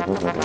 Whee!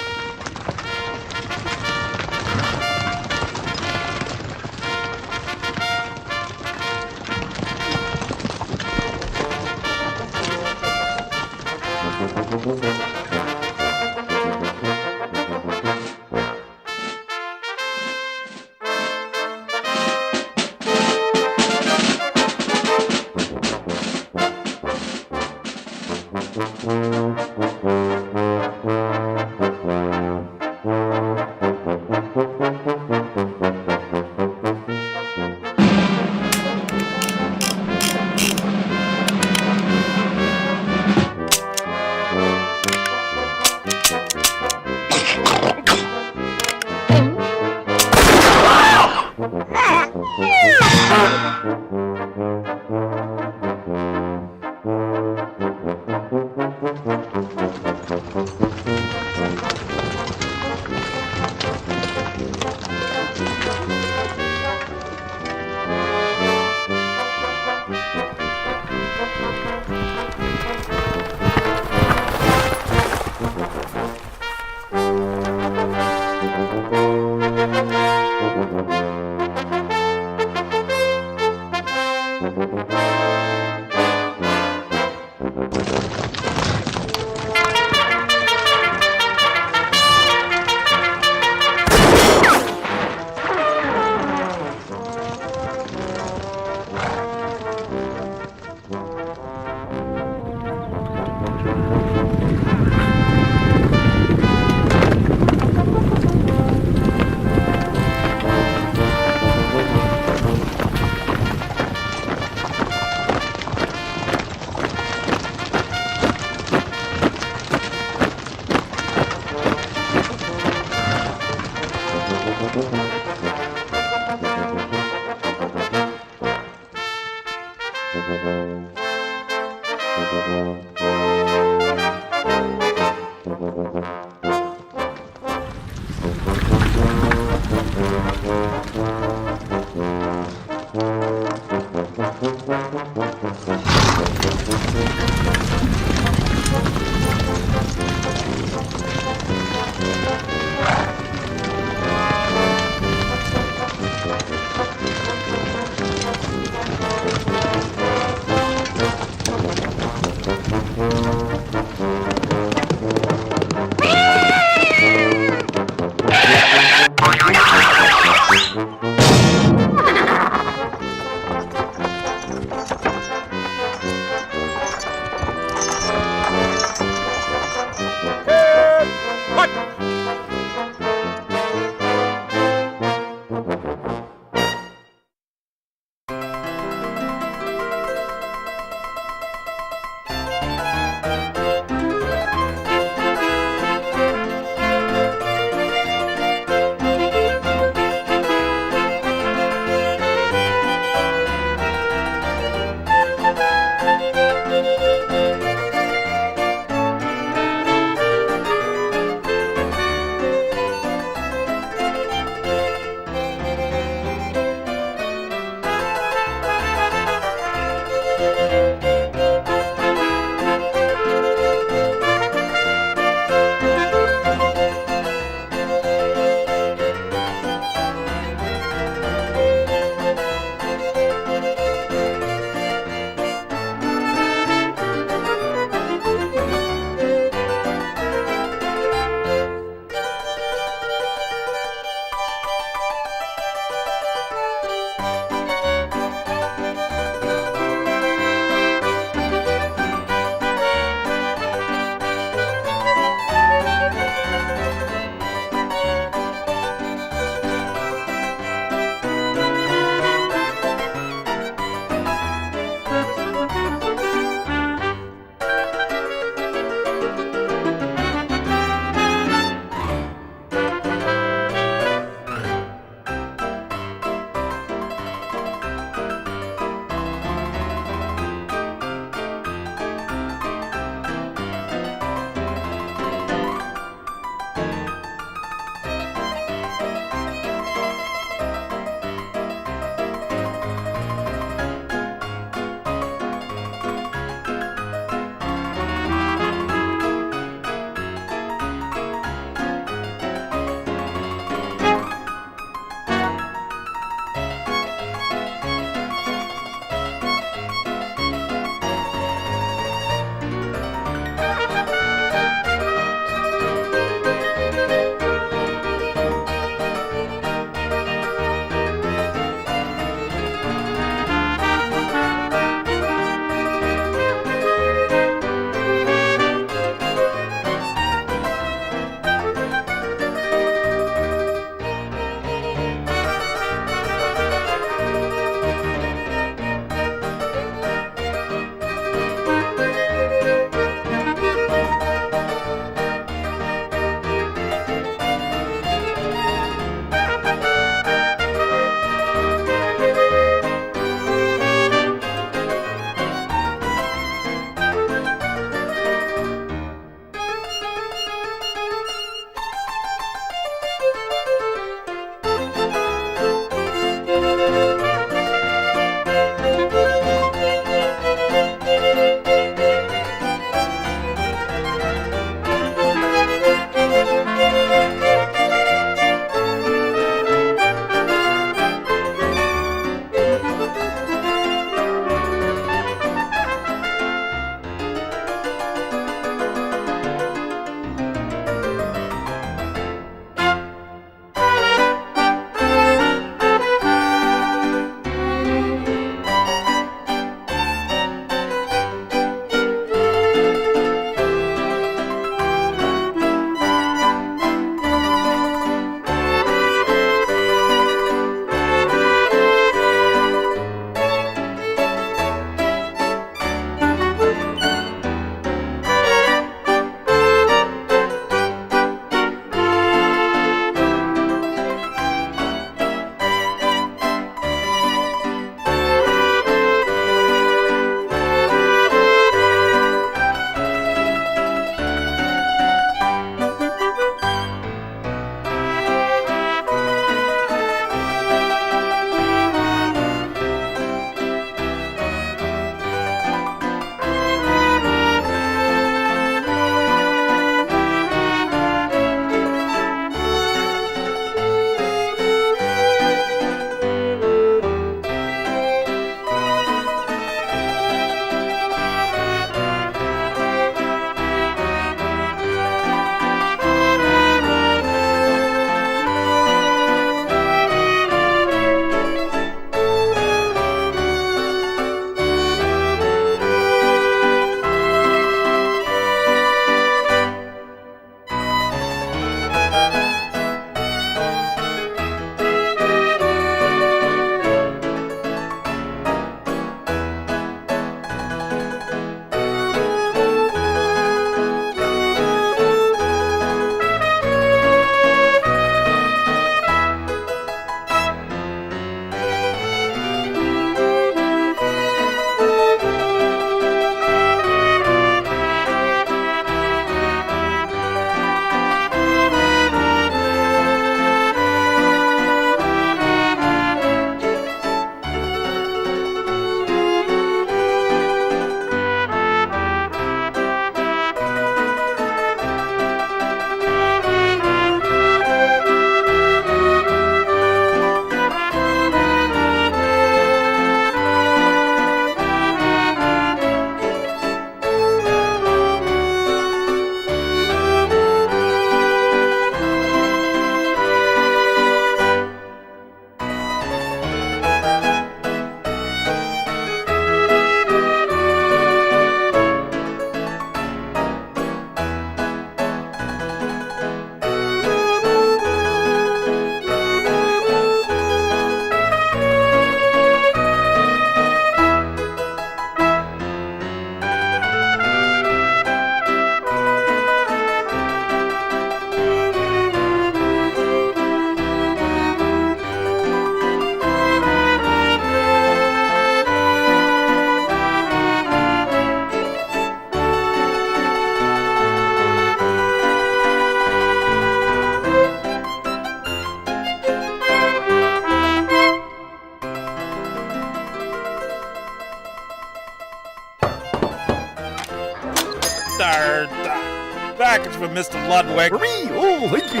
package for Mr. Ludwig. Oh, thank you.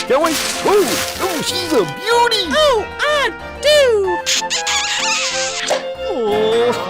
Can't wait. Oh, she's a beauty. Oh, I do. Oh.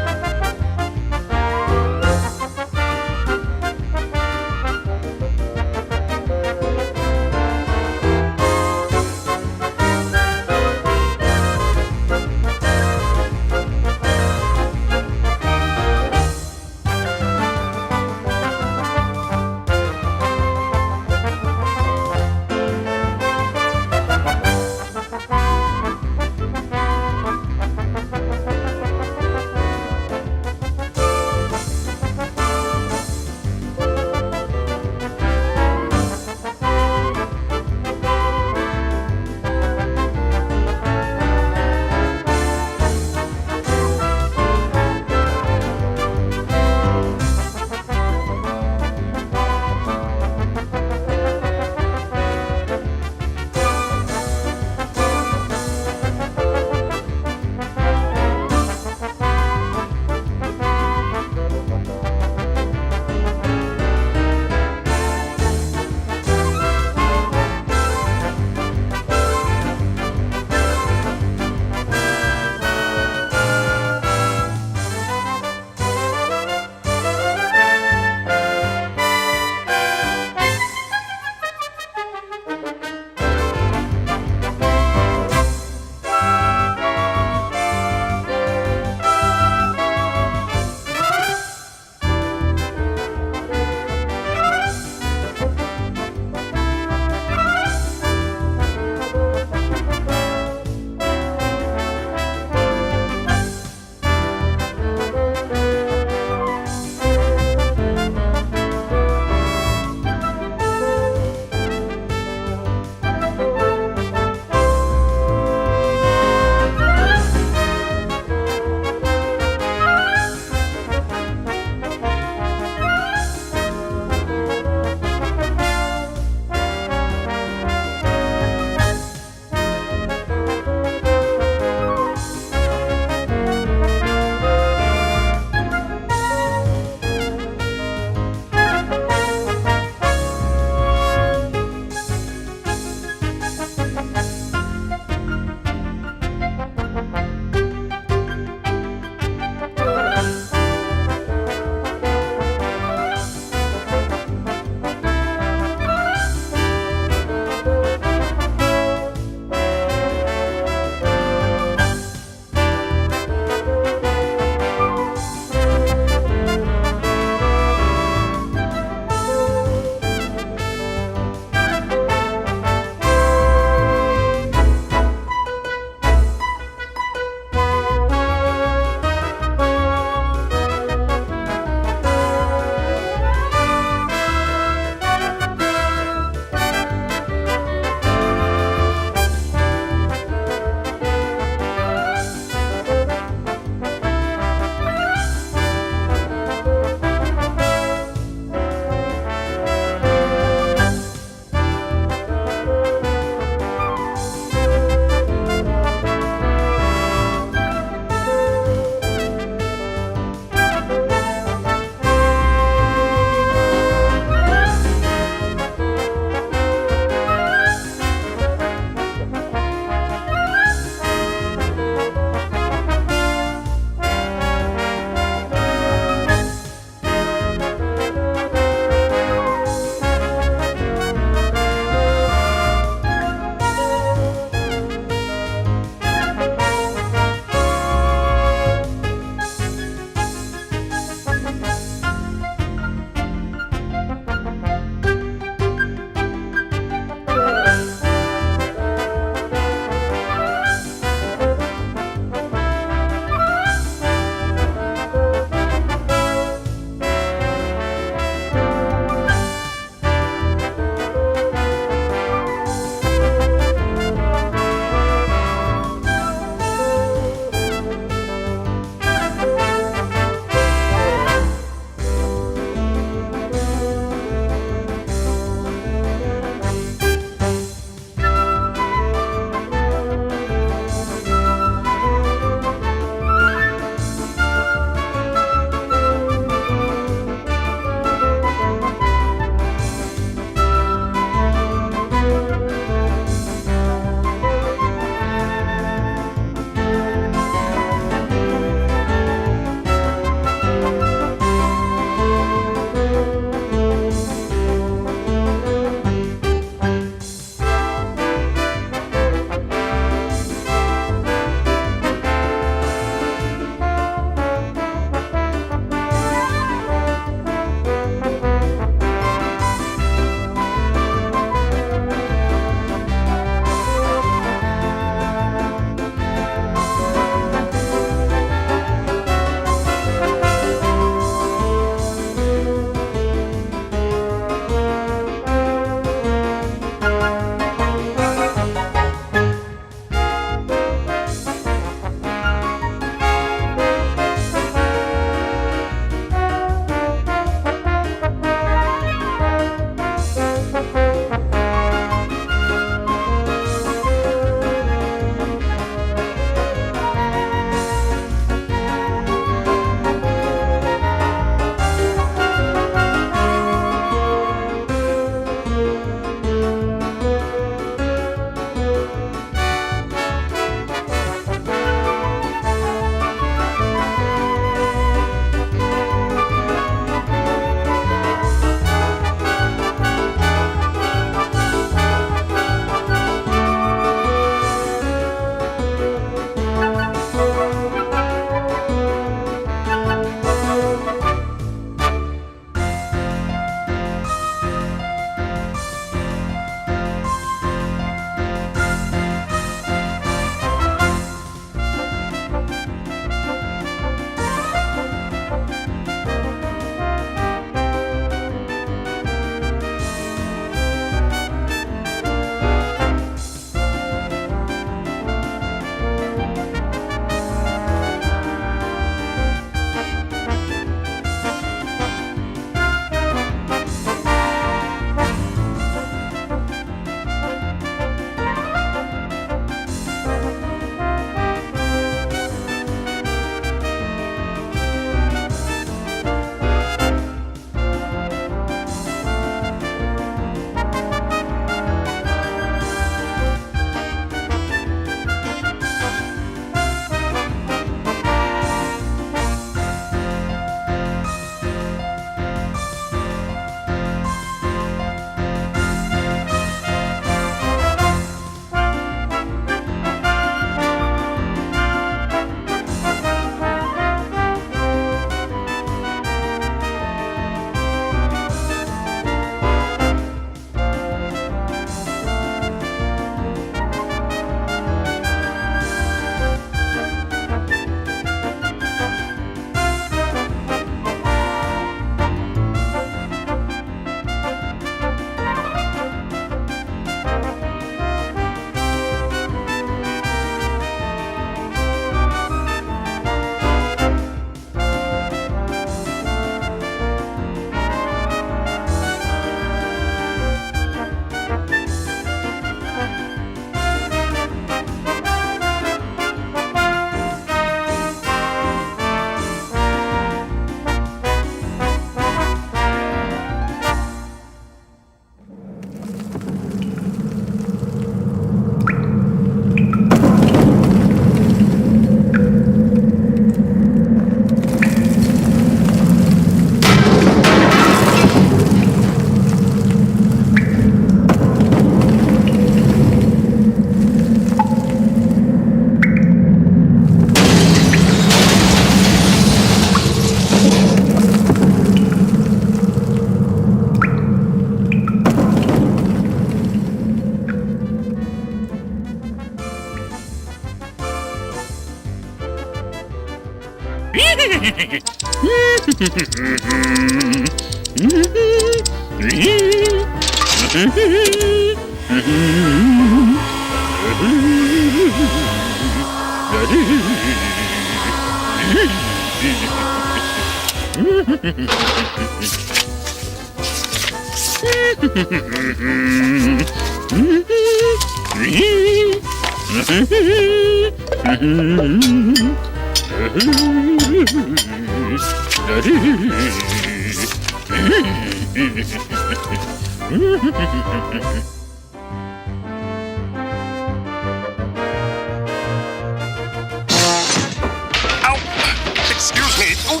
Excuse me. Oh,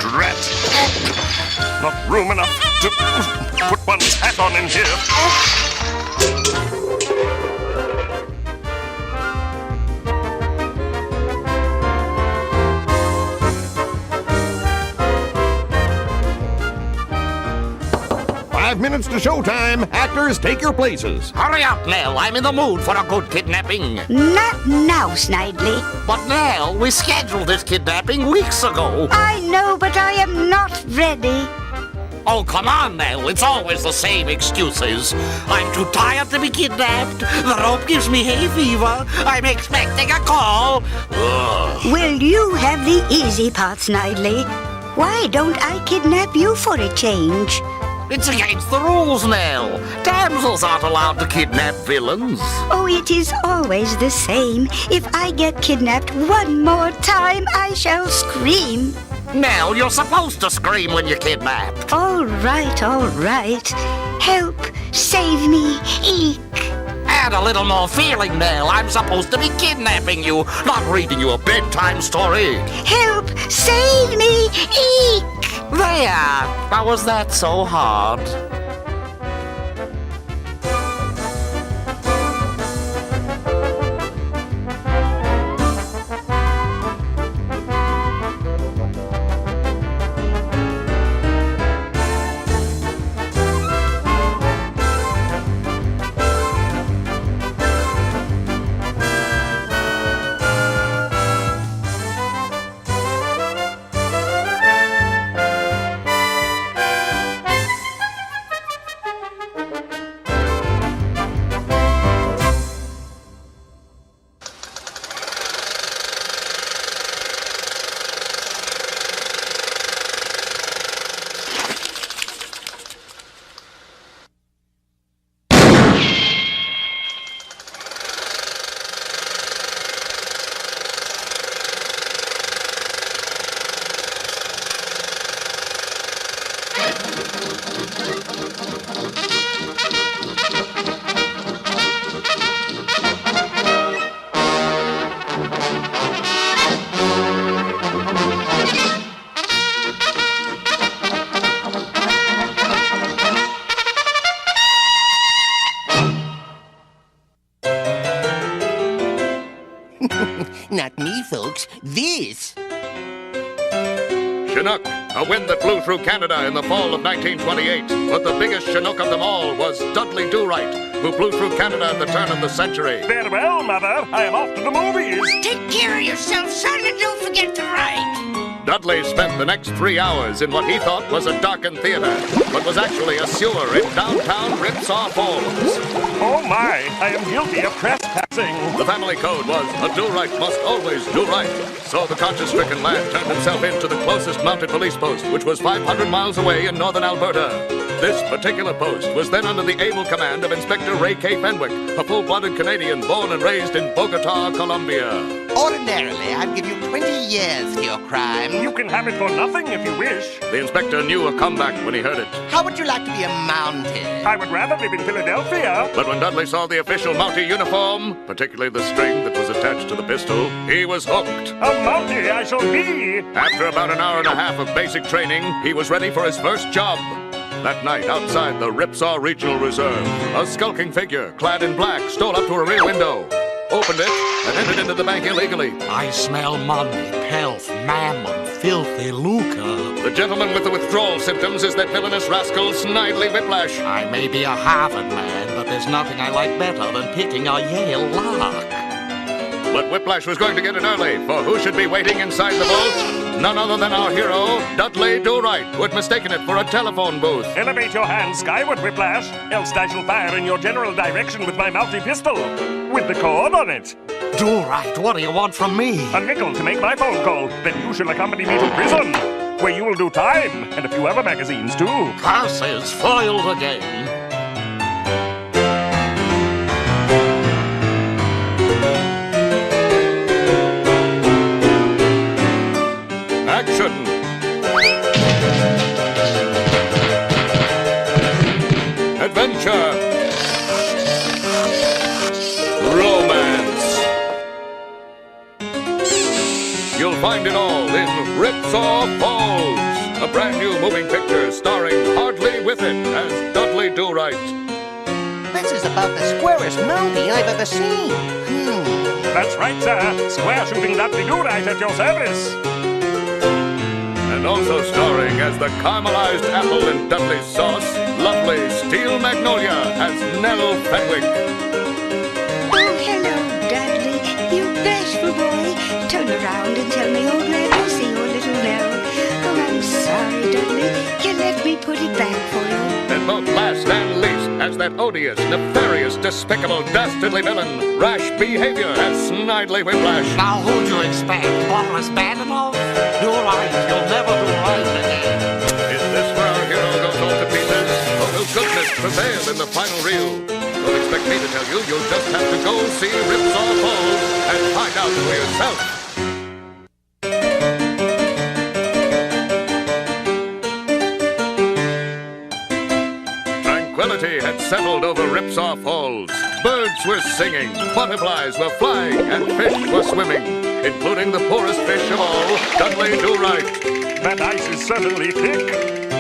drat. Not room enough to put one's hat on in here. 5 minutes to showtime. Actors, take your places. Hurry up, Nell. I'm in the mood for a good kidnapping. Not now, Snidely. But Nell, we scheduled this kidnapping weeks ago. I know, but I am not ready. Oh, come on, Nell. It's always the same excuses. I'm too tired to be kidnapped. The rope gives me hay fever. I'm expecting a call. Ugh. Will you have the easy part, Snidely? Why don't I kidnap you for a change? It's against the rules, Nell. Damsels aren't allowed to kidnap villains. Oh, it is always the same. If I get kidnapped one more time, I shall scream. Nell, you're supposed to scream when you're kidnapped. All right, all right. Help, save me, eek. Add a little more feeling, Nell. I'm supposed to be kidnapping you, not reading you a bedtime story. Help, save me, eek. There! How was that so hard? Not me, folks. This. Chinook, a wind that blew through Canada in the fall of 1928. But the biggest Chinook of them all was Dudley Do-Right, who blew through Canada at the turn of the century. Very well, Mother. I am off to the movies. Take care of yourself, son, and don't forget to write. Dudley spent the next 3 hours in what he thought was a darkened theater, but was actually a sewer in downtown Ripsaw Falls. Oh my, I am guilty of trespassing. The family code was a do-right must always do right. So the conscience-stricken lad turned himself in to the closest mounted police post, which was 500 miles away in northern Alberta. This particular post was then under the able command of Inspector Ray K. Fenwick, a full-blooded Canadian born and raised in Bogota, Colombia. Ordinarily, I'd give you 20 years for your crime. You can have it for nothing if you wish. The inspector knew a comeback when he heard it. How would you like to be a Mountie? I would rather live in Philadelphia. But when Dudley saw the official Mountie uniform, particularly the string that was attached to the pistol, he was hooked. A Mountie I shall be. After about an hour and a half of basic training, he was ready for his first job. That night, outside the Ripsaw Regional Reserve, a skulking figure, clad in black, stole up to a rear window, opened it, and entered into the bank illegally. I smell money, pelf, mammon, filthy lucre. The gentleman with the withdrawal symptoms is that villainous rascal, Snidely Whiplash. I may be a Harvard man, but there's nothing I like better than picking a Yale lark. But Whiplash was going to get it early, for who should be waiting inside the boat? None other than our hero, Dudley Do-Right, who had mistaken it for a telephone booth. Elevate your hands skyward, Whiplash, else I shall fire in your general direction with my multi-pistol, with the cord on it. Do-Right, what do you want from me? A nickel to make my phone call, then you shall accompany me to prison, where you will do time, and a few other magazines, too. Curses foiled again. Action! Adventure! Romance! You'll find it all in Ripsaw Falls, a brand new moving picture starring Hardly With It as Dudley Do-Right. This is about the squarest movie I've ever seen. That's right, sir. Square shooting Dudley Do-Right at your service. And also starring as the caramelized apple in Dudley's sauce, lovely Steel Magnolia as Nell Fenwick. Oh, hello, Dudley. You bashful boy. Turn around and tell me you're glad to see your little Nell. Oh, I'm sorry, Dudley. Here, let me put it back for you. And both last and least as that odious, nefarious, despicable, dastardly villain, Rash Behavior as Snidely Whiplash. Now who'd you expect? Boris Badenoff? Do-Right, you'll never do right again. Is this where our hero goes all to pieces? Or will goodness prevail in the final reel? Don't expect me to tell you. You'll just have to go see Ripsaw Falls and find out for yourself. Tranquility had settled over Ripsaw Falls. Birds were singing, butterflies were flying, and fish were swimming, including the poorest fish of all, Dudley Do-Right. That ice is certainly thick.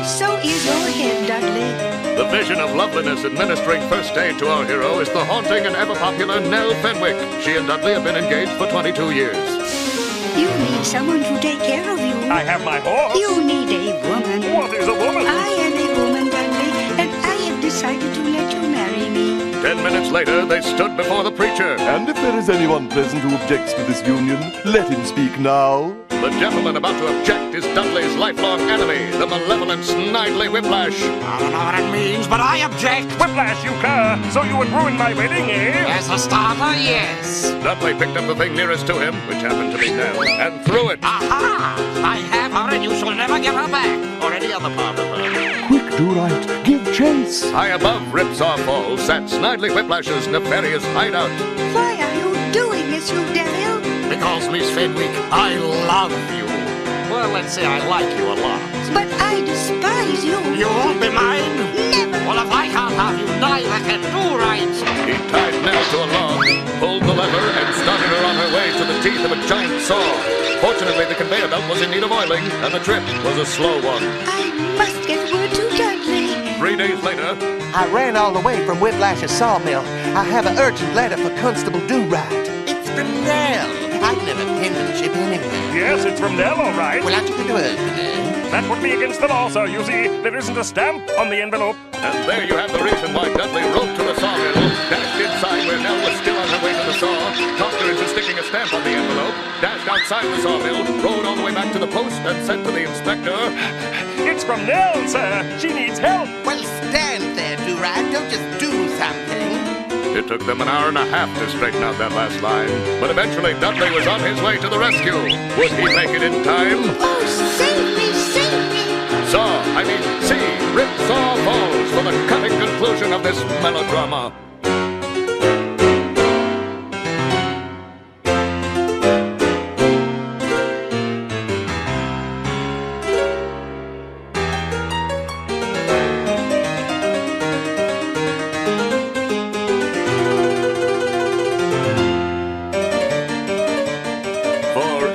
So is your head, Dudley. The vision of loveliness administering first aid to our hero is the haunting and ever-popular Nell Fenwick. She and Dudley have been engaged for 22 years. You need someone to take care of you. I have my horse. You need a woman. What is a woman? I am a woman, Dudley, and I have decided to let you marry me. 10 minutes later, they stood before the preacher. And if there is anyone present who objects to this union, let him speak now. The gentleman about to object is Dudley's lifelong enemy, the malevolent Snidely Whiplash. I don't know what it means, but I object. Whiplash, you cur! So you would ruin my wedding, eh? As a starter, yes. Dudley picked up the thing nearest to him, which happened to be Nell, and threw it. Aha! I have her, and you shall never get her back, or any other part of her. Quick, Do-Right, give chase. High above Ripsaw Falls sat Snidely Whiplash's nefarious hideout. Why are you doing this, you devil? Because, Miss Fenwick, I love you. Well, let's say I like you a lot. But I despise you. You won't be mine? Never. Well, if I can't have you, neither can Do-Right. He tied Nell to a log, pulled the lever, and started her on her way to the teeth of a giant saw. Fortunately, the conveyor belt was in need of oiling, and the trip was a slow one. I must get word to Dudley. 3 days later, I ran all the way from Whiplash's sawmill. I have an urgent letter for Constable Do-Right. It's from Nell. I've never penmanship anywhere. Yes, it's from Nell, all right. Well, I took it to open it. That would be against the law, sir. You see, there isn't a stamp on the envelope. and there you have the reason why Dudley rode to the sawmill, dashed inside where Nell was still on her way to the saw, talked her into sticking a stamp on the envelope, dashed outside the sawmill, rode all the way back to the post, and said to the inspector, It's from Nell, sir. She needs help. Well, stand there, Do-Right. Don't just do something. It took them an hour and a half to straighten out that last line. But eventually, Dudley was on his way to the rescue. Would he make it in time? Oh, save me, save me! See Ripsaw Falls for the cutting conclusion of this melodrama.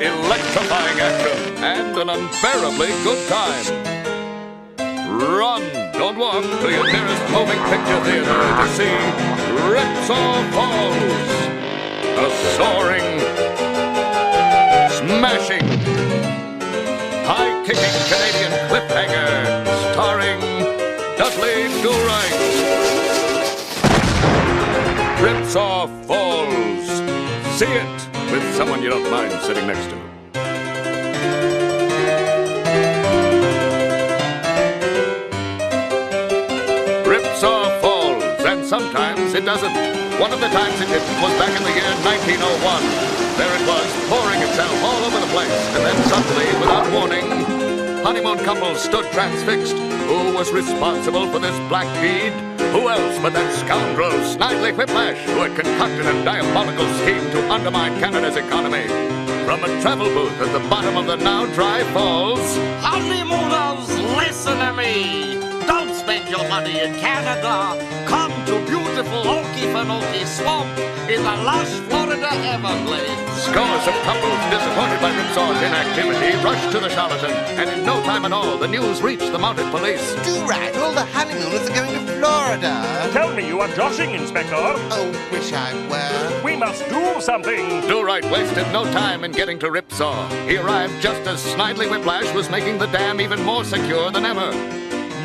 Electrifying action and an unbearably good time. Run, don't walk to your nearest moving picture theater to see Ripsaw Falls. A soaring, smashing, high-kicking Canadian cliffhanger starring Dudley Do-Right. Ripsaw Falls. See it with someone you don't mind sitting next to. Ripsaw falls, and sometimes it doesn't. One of the times it didn't was back in the year 1901. There it was, pouring itself all over the place, and then suddenly, without warning, honeymoon couple stood transfixed. Who was responsible for this black deed? Who else but that scoundrel, Snidely Whiplash, who had concocted a diabolical scheme to undermine Canada's economy? From a travel booth at the bottom of the now dry falls. Honeymooners, listen to me. Don't spend your money in Canada. Come to beautiful Okefenokee Swamp in the lush Florida Everglades. Scores of couples, disappointed by Ripsaw's inactivity, rushed to the charlatan, and in no time at all, the news reached the mounted police. Do right, all the honeymooners are going to Florida. Tell me you are joshing, Inspector. Oh, wish I were. We must do something. Do Right wasted no time in getting to Ripsaw. He arrived just as Snidely Whiplash was making the dam even more secure than ever.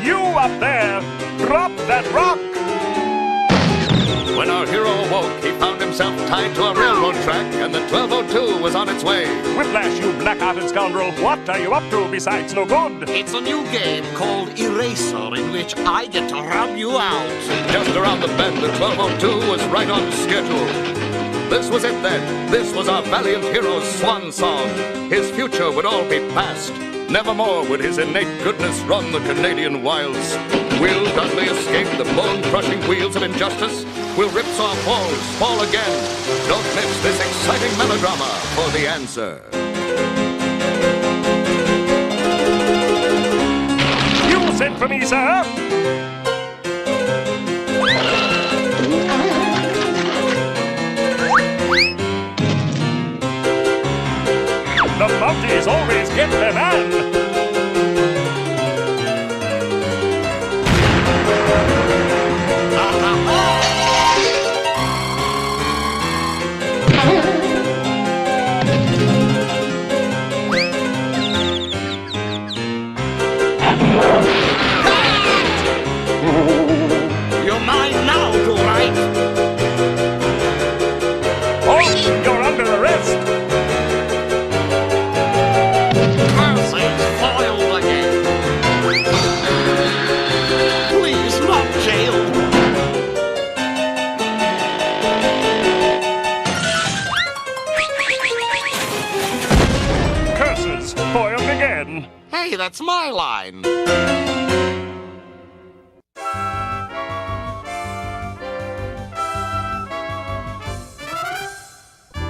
You up there, drop that rock. When our hero awoke, he found himself tied to a railroad track, and the 1202 was on its way. Whiplash, you black-hearted scoundrel. What are you up to besides no good? It's a new game called Eraser in which I get to rub you out. Just around the bend, the 1202 was right on schedule. This was it then. This was our valiant hero's swan song. His future would all be past. Nevermore would his innate goodness run the Canadian wilds. Will Dudley escape the bone-crushing wheels of injustice? Will Ripsaw Falls fall again? Don't miss this exciting melodrama for the answer. You sent for me, sir? The Mounties always get their man. You're mine now, Do Right. Oh, you're under arrest. Percy's foiled again. Please, not jail. Curses, foiled again. Hey, that's my line.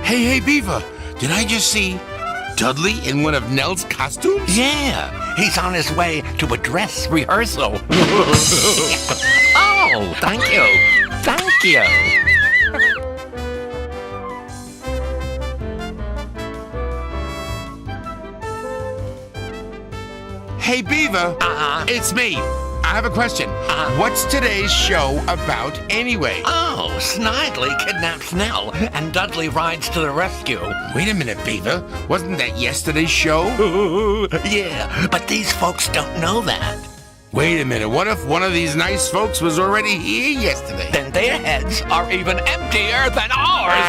Hey, Beaver, did I just see Dudley in one of Nell's costumes? Yeah, he's on his way to a dress rehearsal. Oh, thank you. Thank you. Hey, Beaver. It's me. I have a question. What's today's show about anyway? Oh, Snidely kidnaps Nell, and Dudley rides to the rescue. Wait a minute, Beaver. Wasn't that yesterday's show? Yeah, but these folks don't know that. Wait a minute. What if one of these nice folks was already here yesterday? Then their heads are even emptier than ours.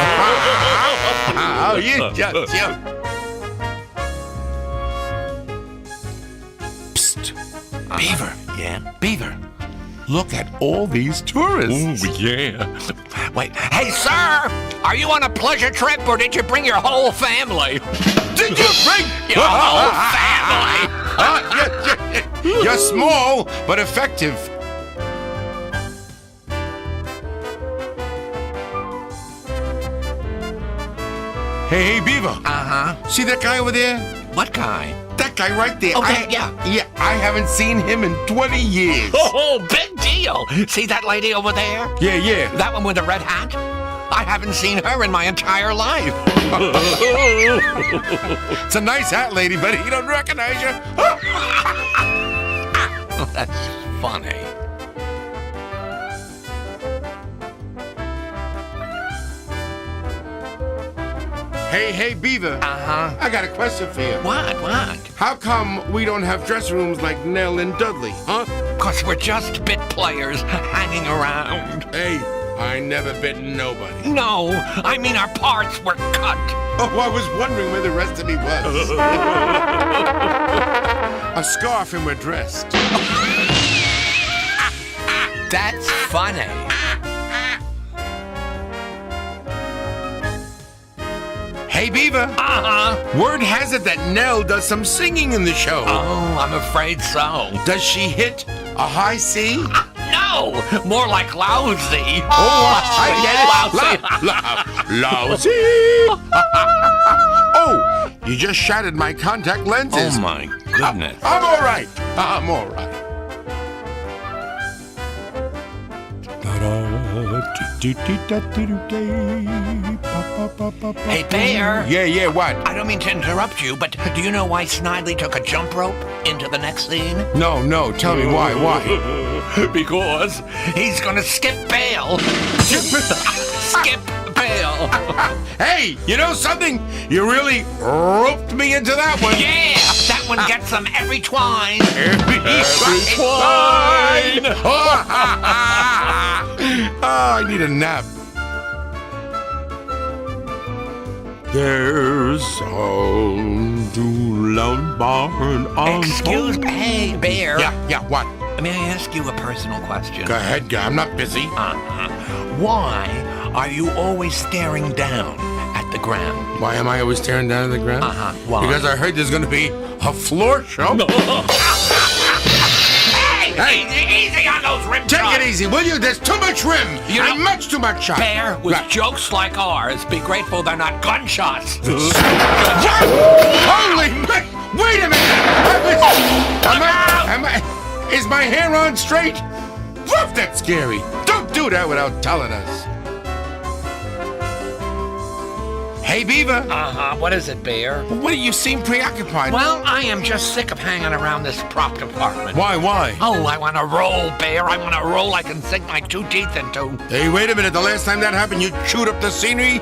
Oh, you just... Psst. Beaver. Yeah? Beaver, look at all these tourists. Oh, yeah. Wait, hey, sir! Are you on a pleasure trip, or did you bring your whole family? Did you bring your whole family? You're small, but effective. Hey, Beaver. See that guy over there? What guy? That guy right there. Oh, yeah. Yeah, I haven't seen him in 20 years. Oh, big deal. See that lady over there? Yeah. That one with the red hat? I haven't seen her in my entire life. It's a nice hat, lady, but he don't recognize you. That's funny. Hey, Beaver. I got a question for you. What? How come we don't have dress rooms like Nell and Dudley, huh? 'Cause we're just bit players hanging around. Hey, I never bit nobody. No, I mean our parts were cut. Oh, I was wondering where the rest of me was. A scarf and we're dressed. That's funny. Hey, Beaver. Word has it that Nell does some singing in the show. Oh, I'm afraid so. Does she hit a high C? No, more like lousy. Oh, I get it. Lousy. Oh, you just shattered my contact lenses. Oh, my goodness. I'm all right. I'm all right. Hey, Bear. Yeah, what? I don't mean to interrupt you, but do you know why Snidely took a jump rope into the next scene? No, tell me why. Because he's gonna skip bail. Skip bail. Hey, you know something? You really roped me into that one. Yeah, that one gets them every twine. Every twine. Oh, I need a nap. There's a loud barn on. Excuse me, hey, Bear. Yeah, what? May I ask you a personal question? Go ahead, guy. I'm not busy. Why are you always staring down at the ground? Why am I always staring down at the ground? Why? Because I heard there's going to be a floor show. Hey, easy on those rim Take shots. it easy, will you? There's too much rim. You know, much too much shot. Bear, with Right. jokes like ours, be grateful they're not gunshots. Holy wait a minute! Is my hair on straight? Woof, that's scary. Don't do that without telling us. Hey, Beaver. What is it, Bear? What do you seem preoccupied? Well, I am just sick of hanging around this prop department. Why? Oh, I want to roll, Bear. I want to roll I can sink my 2 teeth into. Hey, wait a minute. The last time that happened, you chewed up the scenery?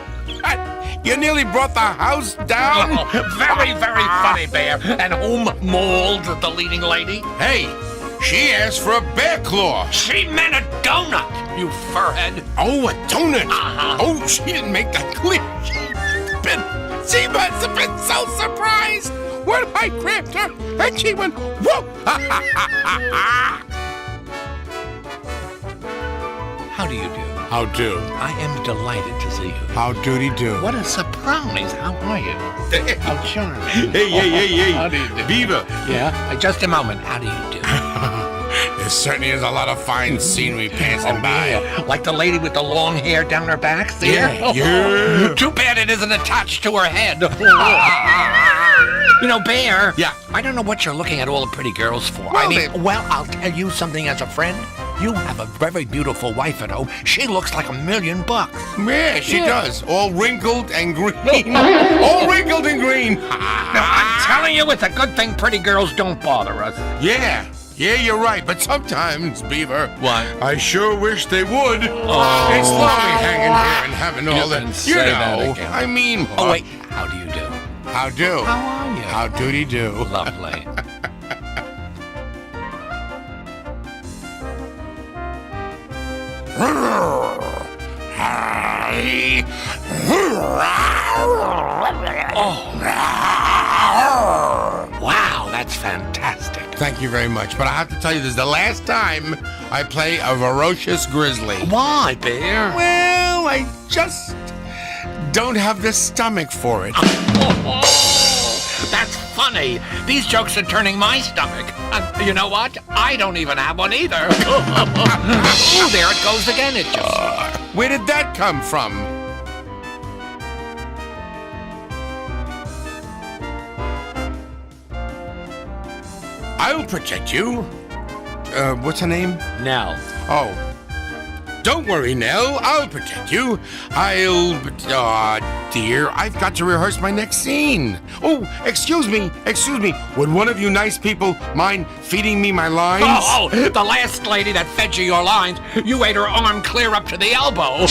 You nearly brought the house down? Oh, very, very funny, Bear. And whom mauled the leading lady? Hey, she asked for a bear claw. She meant a donut, you furhead. Oh, a donut. Oh, she didn't make that clear. She must have been so surprised when I grabbed her and she went, whoa! How do you do? How do? I am delighted to see you. How doody do? What a surprise. How are you? How charming. Hey. How do you do? Beaver. Yeah? Just a moment. How do you do? There certainly is a lot of fine scenery passing by. Yeah. Like the lady with the long hair down her back, see her? Yeah. Too bad it isn't attached to her head. You know, Bear. Yeah. I don't know what you're looking at all the pretty girls for. Well, I'll tell you something as a friend. You have a very beautiful wife at home. She looks like $1,000,000. Yeah, she does. All wrinkled and green. All wrinkled and green. I'm telling you, it's a good thing pretty girls don't bother us. Yeah, you're right. But sometimes, Beaver, What? I sure wish they would. Oh. It's lovely hanging here and having all didn't that. say You that know, again. I mean. Oh, wait. How do you do? How do? How are you? How doody do? Lovely. Wow, that's fantastic. Thank you very much. But I have to tell you, this is the last time I play a ferocious grizzly. Why, Bear? Well, I just don't have the stomach for it. That's funny. These jokes are turning my stomach. You know what? I don't even have one either. Ooh, there it goes again. It just... Where did that come from? I'll protect you. What's her name? Nell. Oh. Don't worry, Nell. I'll protect you. Dear, I've got to rehearse my next scene. Oh, excuse me. Would one of you nice people mind feeding me my lines? Oh, the last lady that fed you your lines, you ate her arm clear up to the elbow.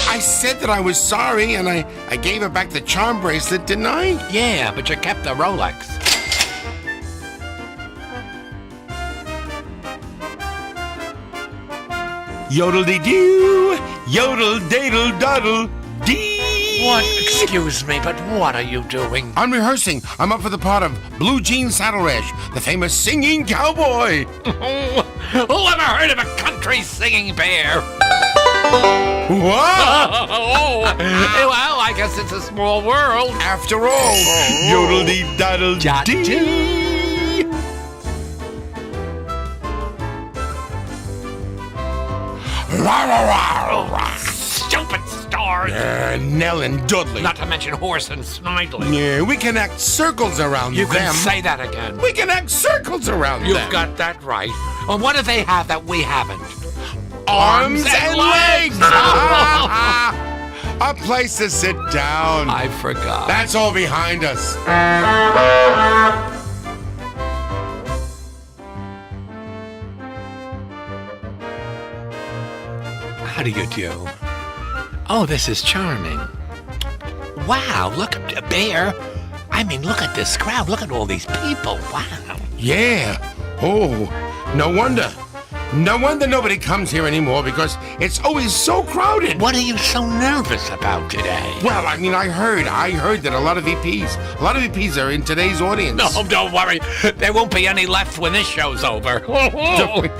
I said that I was sorry, and I gave her back the charm bracelet, didn't I? Yeah, but you kept the Rolex. Yodel-dee-doo, yodel-dadle-doddle-dee. What? Excuse me, but what are you doing? I'm rehearsing. I'm up for the part of Blue Jean Saddle Rash, the famous singing cowboy. Who ever heard of a country singing bear? What? Well, I guess it's a small world. After all, yodel-dee-daddle-dee. Stupid stars. Nell and Dudley. Not to mention Horse and Snidely. Yeah, we can act circles around You them. can say that again. We can act circles around them. You've got that right. Well, what do they have that we haven't? Arms and legs. A place to sit down. I forgot. That's all behind us. How do you do? Oh, this is charming. Wow, look at a bear. I mean, look at this crowd. Look at all these people. Wow. Yeah. Oh, no wonder. No wonder nobody comes here anymore because it's always so crowded. What are you so nervous about today? Well, I mean, I heard that a lot of VPs are in today's audience. No, don't worry. There won't be any left when this show's over.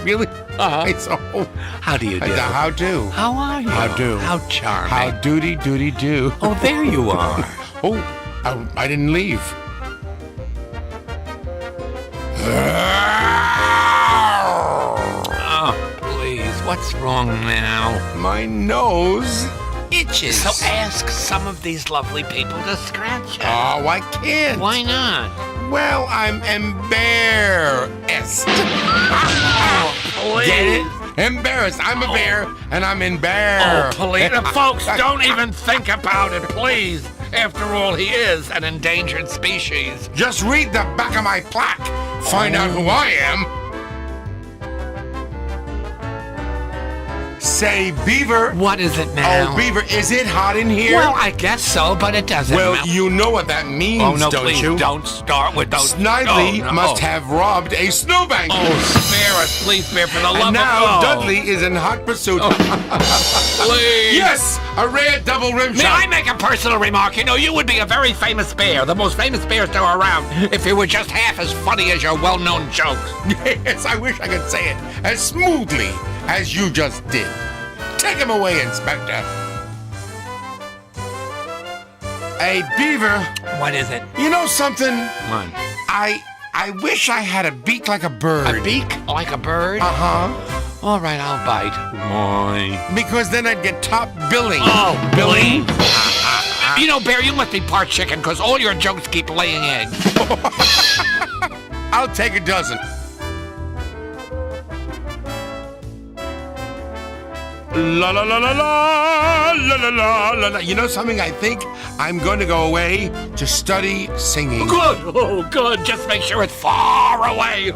Really? Uh-huh. It's How do you do? How do? How are you? How do? How charming. How doody do? Oh, there you are. Oh, I didn't leave. Oh, please. What's wrong now? My nose itches. So ask some of these lovely people to scratch it. Oh, I can't. Why not? Well, I'm embarrassed. Please. Get it? Embarrassed. I'm a bear, and I'm in bear. Oh, please. Folks, don't even think about it, please. After all, he is an endangered species. Just read the back of my plaque. Find out who I am. Say, Beaver. What is it now? Oh, Beaver, is it hot in here? Well, I guess so, but it doesn't Well, matter. you know what that means, Oh, no, don't please, you? don't start with those. Snidely Oh, no. must have robbed a snowbank. Oh, spare us, please, spare for the love And of now God. Dudley is in hot pursuit. Please. Yes, a rare double rim May shot. I make a personal remark? You know, you would be a very famous bear, the most famous bears there are around, if you were just half as funny as your well-known jokes. Yes, I wish I could say it as smoothly as you just did. Take him away, Inspector. Hey, Beaver. What is it? You know something? What? I wish I had a beak like a bird. A beak like a bird? Uh-huh. All right, I'll bite. Why? Because then I'd get top billing. Oh, Billy? You know, Bear, you must be part chicken, because all your jokes keep laying eggs. I'll take a dozen. La la la la la la la la la la. You know something? I think I'm going to go away to study singing. Good. Oh, good. Just make sure it's far away.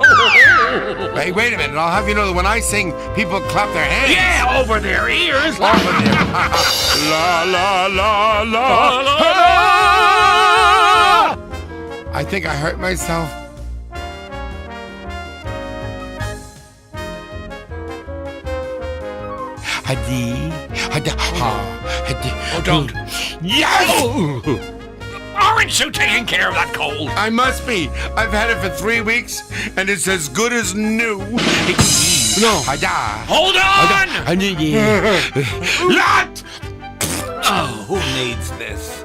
Hey, wait a minute. I'll have you know that when I sing, people clap their hands. Yeah, over their ears. Over there. La la la la la. I think I hurt myself. Hadi, hada, ha, hadi. Oh, don't. Yes! Aren't you taking care of that cold? I must be. I've had it for 3 weeks, and it's as good as new. No. Hada. Hold on! Lot! Oh, who needs this?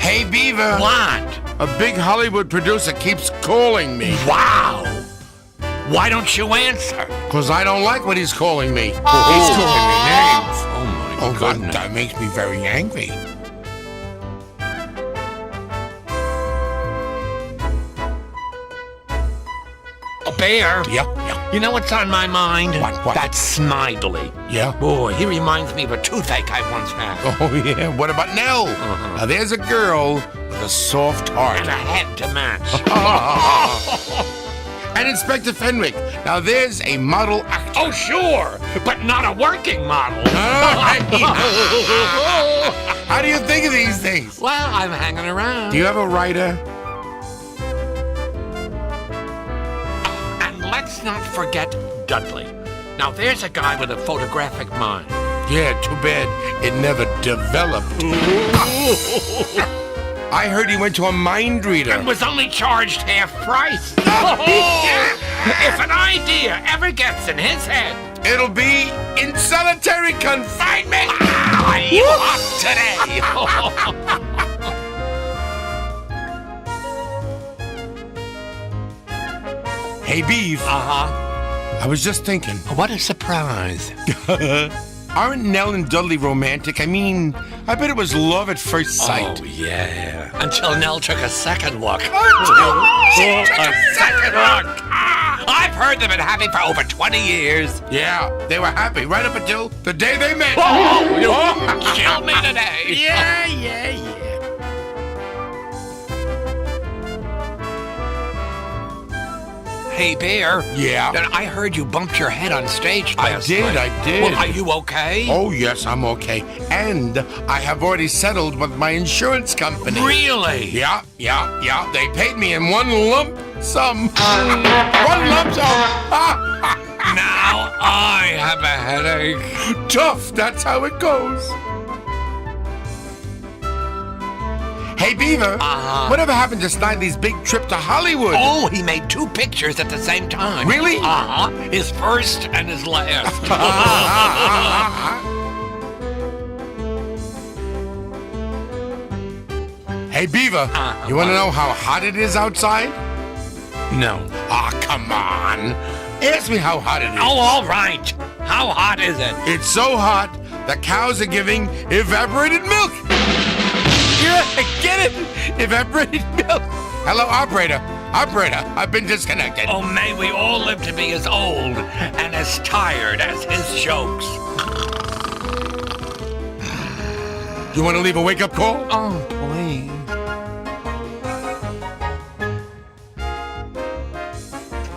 Hey, Beaver. What? A big Hollywood producer keeps calling me. Wow. Why don't you answer? Because I don't like what he's calling me. He's calling me names. Oh, my Oh, God, goodness. that makes me very angry. A bear? Yeah. You know what's on my mind? What? That's Snidely. Yeah? Boy, he reminds me of a toothache I once had. Oh, yeah. What about Nell? Now, there's a girl with a soft heart. And a head to match. And Inspector Fenwick. Now, there's a model actor. Oh, sure, but not a working model. How do you think of these things? Well, I'm hanging around. Do you have a writer? let's not forget Dudley. Now, there's a guy with a photographic mind. Yeah, too bad it never developed. I heard he went to a mind reader. And was only charged half price. If an idea ever gets in his head, it'll be in solitary confinement. You hot today. Hey, Beef. I was just thinking. What a surprise. Aren't Nell and Dudley romantic? I mean, I bet it was love at first sight. Oh, yeah. Until Nell took a second look. She took a second look. I've heard they've been happy for over 20 years. Yeah, they were happy right up until the day they met. You killed me today. Yeah. Hey, Bear. Yeah? I heard you bumped your head on stage last night. I did. Well, are you okay? Oh, yes, I'm okay. And I have already settled with my insurance company. Really? Yeah. They paid me in one lump sum. One lump sum. Now I have a headache. Tough, that's how it goes. Hey, Beaver, whatever happened to Snidely's big trip to Hollywood? Oh, he made 2 pictures at the same time. Really? His first and his last. Hey, Beaver, you want to know how hot it is outside? No. Come on. Ask me how hot it is. Oh, all right. How hot is it? It's so hot, the cows are giving evaporated milk. Yeah, get it? Evaporated milk. Hello, operator. Operator, I've been disconnected. Oh, may we all live to be as old and as tired as his jokes. You want to leave a wake-up call? Oh, please.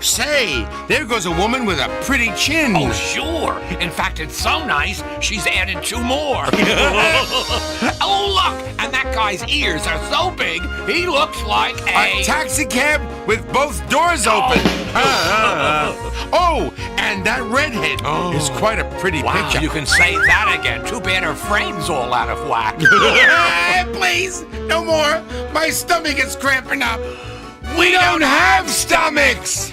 Say, there goes a woman with a pretty chin. Oh, sure. In fact, it's so nice, she's added 2 more. Oh, look, and that guy's ears are so big, he looks like a taxi cab with both doors open. Oh, and that redhead is quite a pretty picture. You can say that again. Too bad her frame's all out of whack. Please, no more. My stomach is cramping up. We don't have stomachs.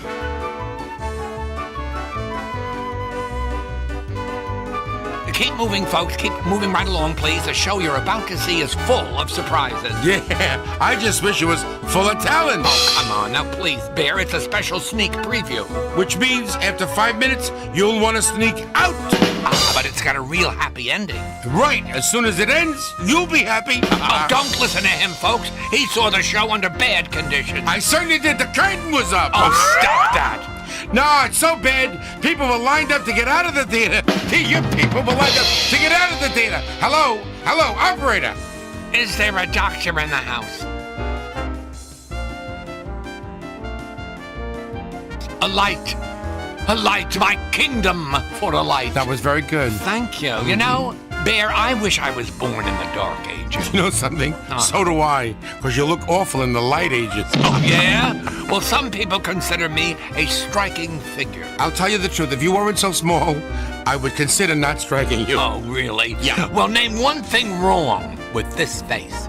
Keep moving, folks. Keep moving right along, please. The show you're about to see is full of surprises. Yeah, I just wish it was full of talent. Oh, come on. Now, please, Bear, it's a special sneak preview. Which means after 5 minutes, you'll want to sneak out. But it's got a real happy ending. Right. As soon as it ends, you'll be happy. Don't listen to him, folks. He saw the show under bad conditions. I certainly did. The curtain was up. Oh, stop that. No, it's so bad. People were lined up to get out of the theater. You people were lined up to get out of the theater. Hello, operator. Is there a doctor in the house? A light, my kingdom for a light. That was very good. Thank you. You know, Bear, I wish I was born in the Dark Ages. You know something? So do I, because you look awful in the Light Ages. Oh, yeah? Well, some people consider me a striking figure. I'll tell you the truth. If you weren't so small, I would consider not striking you. Oh, really? Yeah. Well, name one thing wrong with this face.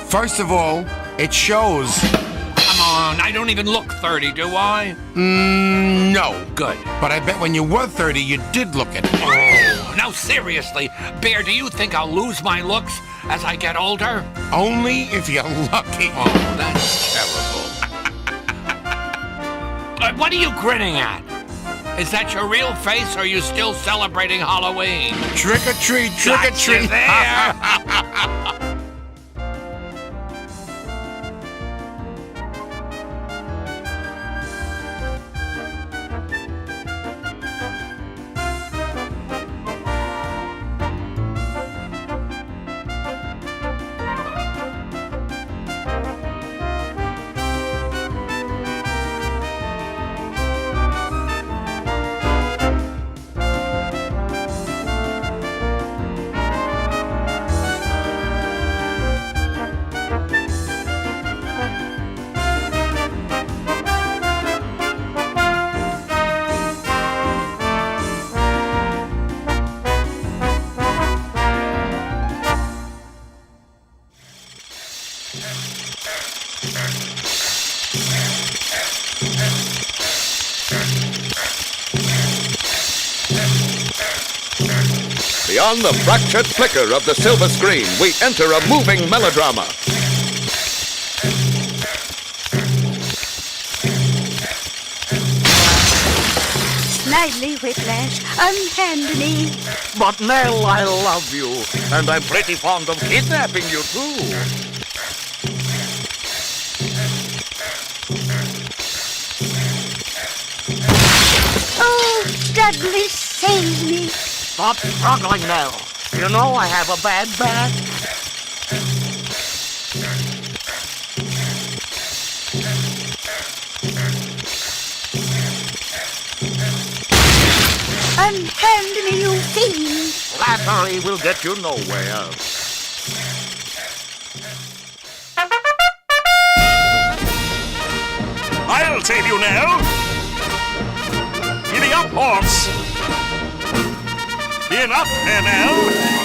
First of all, it shows. Come on, I don't even look 30, do I? No. Good. But I bet when you were 30, you did look it. Oh, now seriously, Bear, do you think I'll lose my looks as I get older? Only if you're lucky. Oh, that's terrible. What are you grinning at? Is that your real face, or are you still celebrating Halloween? Trick or treat, trick or treat. There. Beyond the fractured flicker of the silver screen, we enter a moving melodrama. Snidely, Whiplash, unhand me. But Nell, I love you, and I'm pretty fond of kidnapping you too. Oh, Dudley, save me. Stop struggling, Nell. You know I have a bad back. Unhand me, you fiend. Flattery will get you nowhere. I'll save you now. Giddy up, horse. Enough, Nell.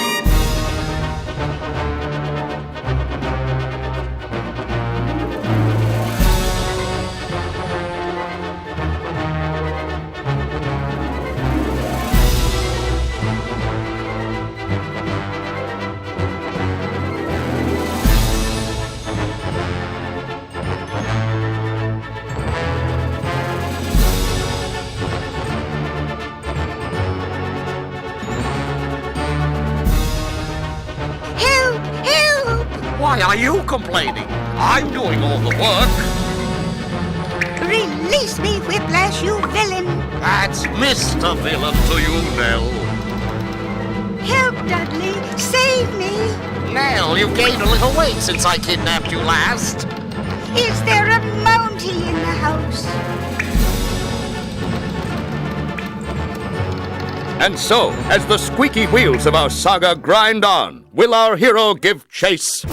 Why are you complaining? I'm doing all the work. Release me, Whiplash, you villain. That's Mr. Villain to you, Nell. Help, Dudley. Save me. Nell, you've gained a little weight since I kidnapped you last. Is there a Mountie in the house? And so, as the squeaky wheels of our saga grind on, will our hero give chase?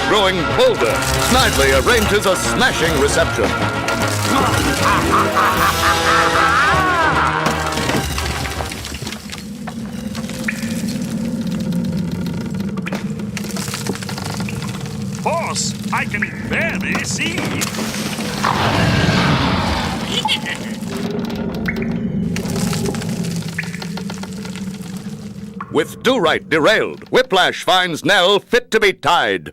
Growing bolder, Snidely arranges a smashing reception. Horse, I can barely see. With Do-Right derailed, Whiplash finds Nell fit to be tied.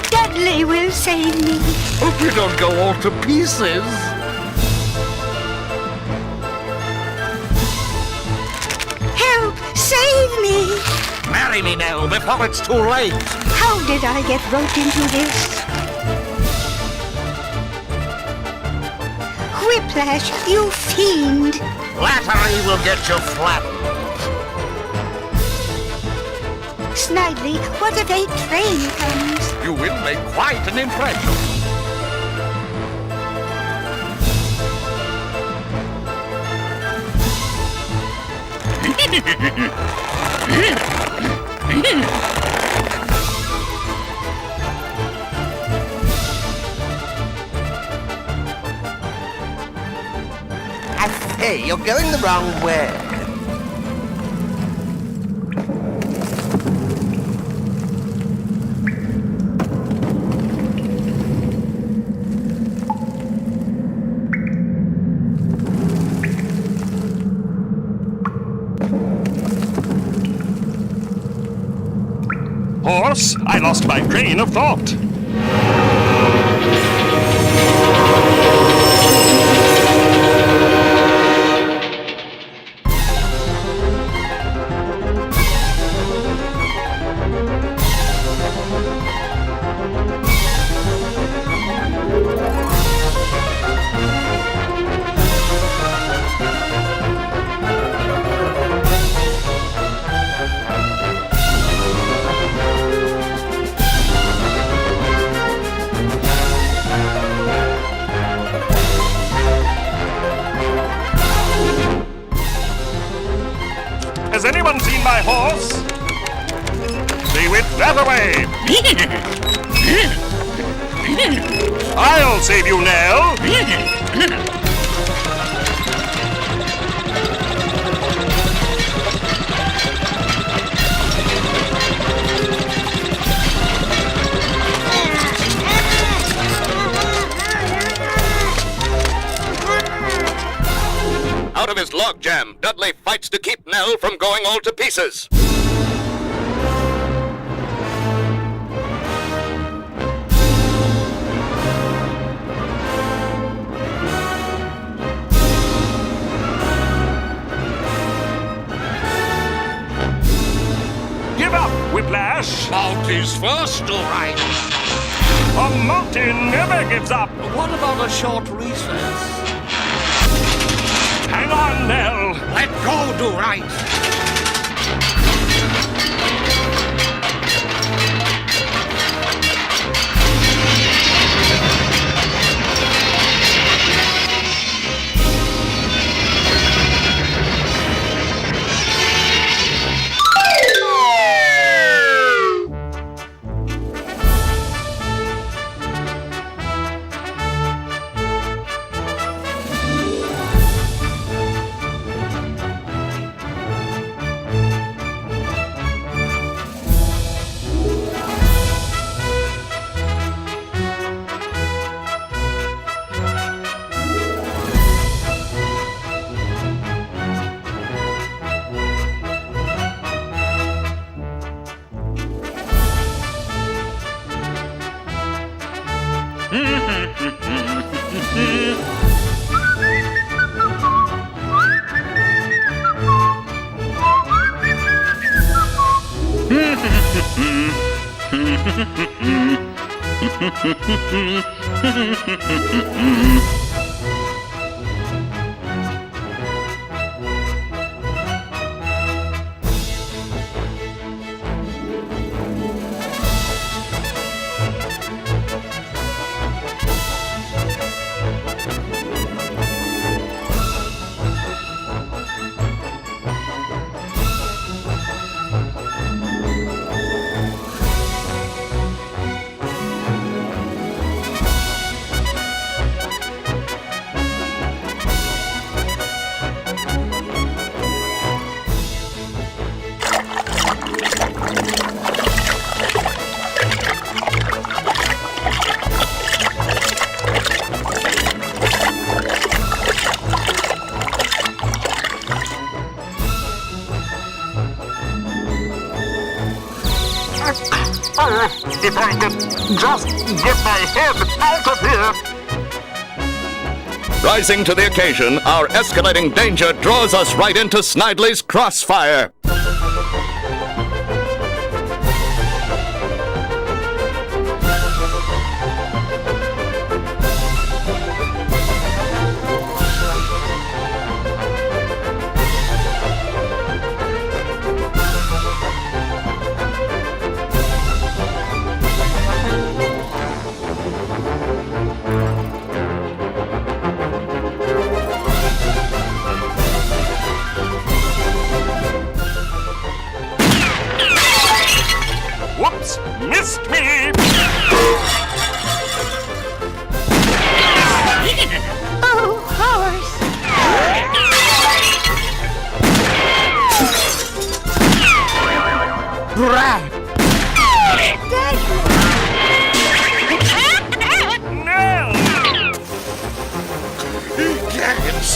Dudley will save me. Hope you don't go all to pieces. Help! Save me! Marry me, Nell, before it's too late. How did I get roped into this? Whiplash, you fiend! Flattery will get you flattened. Snidely, what if a train comes? You will make quite an impression. I say, you're going the wrong way. Horse, I lost my train of thought. Has anyone seen my horse? They went that away. I'll save you, Nell. Out of his logjam, Dudley fights to keep Nell from going all to pieces. Give up, Whiplash. Mounties first, all right. A mountain never gives up. What about a short recess? Hang on, Nell. Let go, do right. If I could just get my head out of here. Rising to the occasion, our escalating danger draws us right into Snidely's crossfire. Whoops! Missed me! Oh, horse! Right. Nell! Gaggins.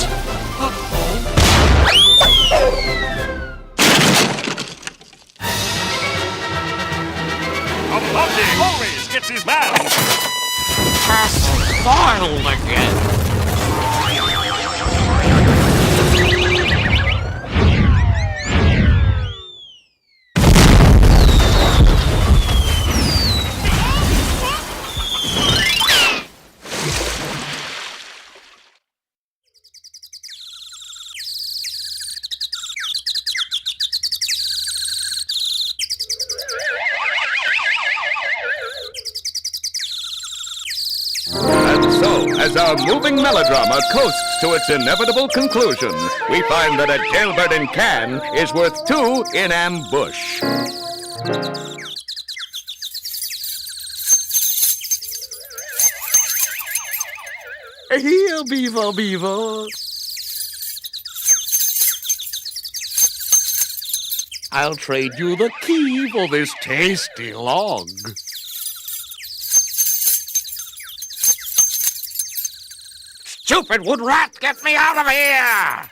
Dudley always gets his man. Spoiled again. As our moving melodrama coasts to its inevitable conclusion, we find that a jailbird in can is worth two in ambush. Here, Beaver, Beaver. I'll trade you the key for this tasty log. Stupid wood rat, get me out of here!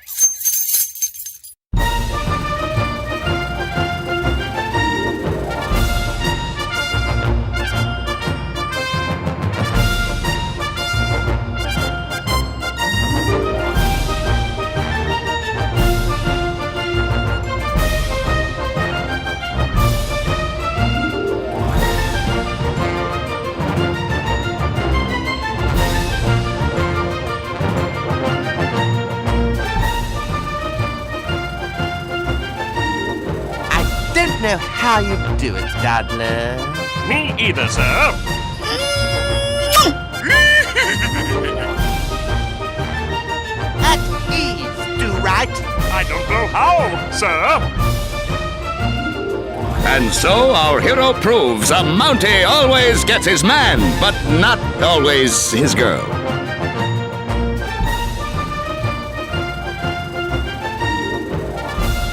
I don't know how you do it, Dudley. Me either, sir. At ease, do right. I don't know how, sir. And so our hero proves a Mountie always gets his man, but not always his girl.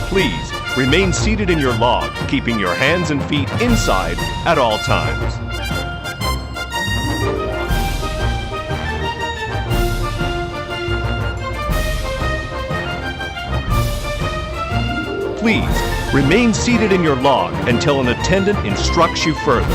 Please remain seated in your log, keeping your hands and feet inside at all times. Please remain seated in your log until an attendant instructs you further.